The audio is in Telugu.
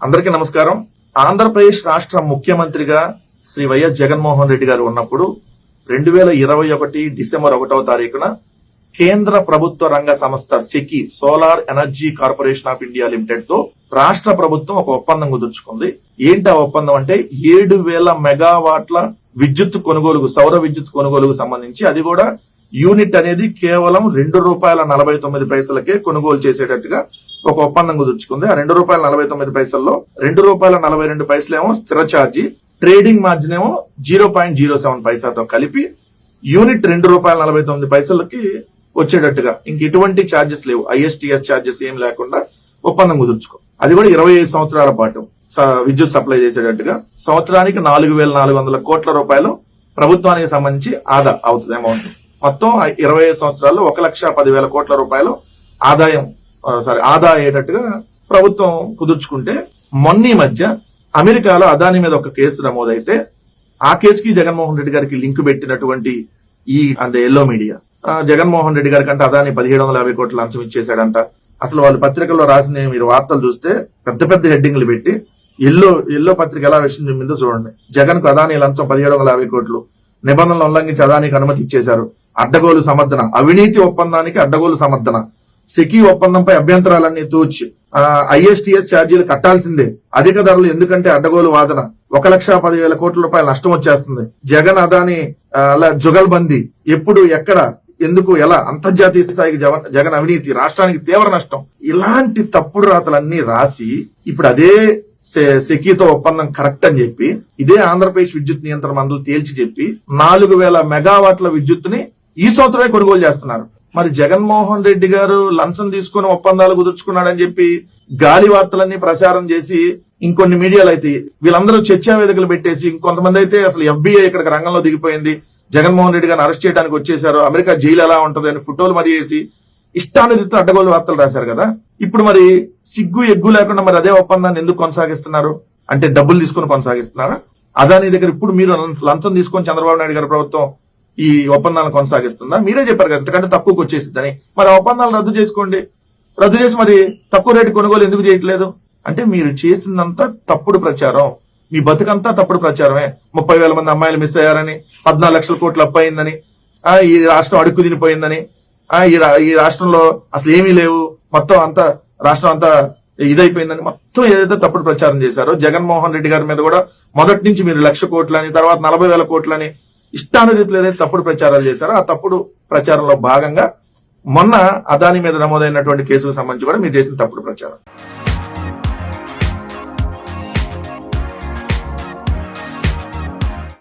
అందరికీ నమస్కారం. ఆంధ్రప్రదేశ్ రాష్ట్ర ముఖ్యమంత్రిగా శ్రీ వైఎస్ జగన్మోహన్ రెడ్డి గారు ఉన్నప్పుడు 2021 డిసెంబర్ 1వ తారీఖున కేంద్ర ప్రభుత్వ రంగ సంస్థ సెకి solar energy corporation of India limited తో రాష్ట్ర ప్రభుత్వం ఒక ఒప్పందం కుదుర్చుకుంది. ఏంటి ఆ ఒప్పందం అంటే 7,000 మెగావాట్ల విద్యుత్ కొనుగోలుకు, సౌర విద్యుత్ కొనుగోలుకు సంబంధించి, అది కూడా యూనిట్ అనేది కేవలం ₹2.49కే కొనుగోలు చేసేటట్టుగా ఒక ఒప్పందం కుదుర్చుకుంది. ఆ ₹2.49లో ₹2.42 ఏమో స్థిర ఛార్జీ, ట్రేడింగ్ మార్జిన్ ఏమో 0.07 పైసాతో కలిపి యూనిట్ ₹2.49కి వచ్చేటట్టుగా, ఇంక ఎటువంటి ఛార్జెస్ లేవు, ISTS ఛార్జెస్ ఏం లేకుండా ఒప్పందం కుదుర్చుకో. అది కూడా 25 సంవత్సరాల పాటు విద్యుత్ సప్లై చేసేటట్టుగా, సంవత్సరానికి 4,400 కోట్ల రూపాయలు ప్రభుత్వానికి సంబంధించి ఆదా అవుతుంది అమౌంట్. మొత్తం 25 సంవత్సరాల్లో 1,10,000 కోట్ల రూపాయలు ఆదా అయ్యేటట్టుగా ప్రభుత్వం కుదుర్చుకుంటే, మొన్న మధ్య అమెరికాలో అదాని మీద ఒక కేసు నమోదైతే ఆ కేసుకి జగన్మోహన్ రెడ్డి గారికి లింక్ పెట్టినటువంటి ఎల్లో మీడియా జగన్మోహన్ రెడ్డి గారి కంటే అదాని 1,750 కోట్ల లంచం ఇచ్చేశాడంట. అసలు వాళ్ళు పత్రికల్లో రాసిన మీరు వార్తలు చూస్తే పెద్ద పెద్ద హెడ్డింగ్లు పెట్టి, ఎల్లో పత్రిక ఎలా విషయం చూడండి. జగన్ కు అదాని లంచం 1,750 కోట్లు, నిబంధనలు ఉల్లంఘించి అదానికి అనుమతి ఇచ్చేశారు, అడ్డగోలు సమర్థన, అవినీతి ఒప్పందానికి అడ్డగోలు సమర్థన, సెకీ ఒప్పందంపై అభ్యంతరాలన్నీ తూచి, ISTS ఛార్జీలు కట్టాల్సిందే, అధిక ధరలు ఎందుకంటే అడ్డగోలు వాదన, 1,10,000 కోట్ల రూపాయల నష్టం వచ్చేస్తుంది, జగన్ అదాని జుగల్బందీ, ఎప్పుడు ఎక్కడ ఎందుకు ఎలా, అంతర్జాతీయ స్థాయికి జగన్ అవినీతి, రాష్ట్రానికి తీవ్ర నష్టం, ఇలాంటి తప్పుడు రాతలన్నీ రాసి ఇప్పుడు అదే సెకీతో ఒప్పందం కరెక్ట్ అని చెప్పి, ఇదే ఆంధ్రప్రదేశ్ విద్యుత్ నియంత్రణ మండలి తేల్చి చెప్పి 4,000 మెగావాట్ల విద్యుత్తుని ఈ సంవత్సరమే కొనుగోలు చేస్తున్నారు. మరి జగన్మోహన్ రెడ్డి గారు లంచం తీసుకుని ఒప్పందాలు కుదుర్చుకున్నాడని చెప్పి గాలి వార్తలన్నీ ప్రచారం చేసి, ఇంకొన్ని మీడియాలు అయితే వీళ్ళందరూ చర్చా వేదికలు పెట్టేసి, ఇంకొంతమంది అయితే అసలు FBI ఇక్కడికి రంగంలో దిగిపోయింది, జగన్మోహన్ రెడ్డి గారిని అరెస్ట్ చేయడానికి వచ్చేసారు, అమెరికా జైలు ఎలా ఉంటది అని ఫోటోలు మరి వేసి ఇష్టానురీతితో అడ్డగోలు వార్తలు రాశారు కదా. ఇప్పుడు మరి సిగ్గు ఎగ్గు లేకుండా మరి అదే ఒప్పందాన్ని ఎందుకు కొనసాగిస్తున్నారు? అంటే డబ్బులు తీసుకుని కొనసాగిస్తున్నారా? అదాని దగ్గర ఇప్పుడు మీరు లంచం తీసుకొని చంద్రబాబు నాయుడు గారి ప్రభుత్వం ఈ ఒప్పందాలను కొనసాగిస్తుందా? మీరే చెప్పారు కదా ఎంతకంటే తక్కువకి వచ్చేసిద్దని. మరి ఆ ఒప్పందాలు రద్దు చేసుకోండి, రద్దు చేసి మరి తక్కువ రేటు కొనుగోలు ఎందుకు చేయట్లేదు? అంటే మీరు చేసిందంతా తప్పుడు ప్రచారం, మీ బతుకంతా తప్పుడు ప్రచారమే. 30,000 మంది అమ్మాయిలు మిస్ అయ్యారని, 14 లక్షల కోట్లు అప్పు అయిందని, ఈ రాష్ట్రం అడుక్కు తినిపోయిందని, ఈ రాష్ట్రంలో అసలు ఏమీ లేవు, మొత్తం అంతా రాష్ట్రం అంతా ఇదైపోయిందని మొత్తం ఏదైతే తప్పుడు ప్రచారం చేశారో, జగన్మోహన్ రెడ్డి గారి మీద కూడా మొదటి నుంచి మీరు 1,00,000 కోట్లని, తర్వాత 40,000 కోట్లని ఇష్టానురీతిలో ఏదైతే తప్పుడు ప్రచారాలు చేశారో, ఆ తప్పుడు ప్రచారంలో భాగంగా మొన్న అదాని మీద నమోదైనటువంటి కేసుకు సంబంధించి కూడా మీరు చేసిన తప్పుడు ప్రచారం.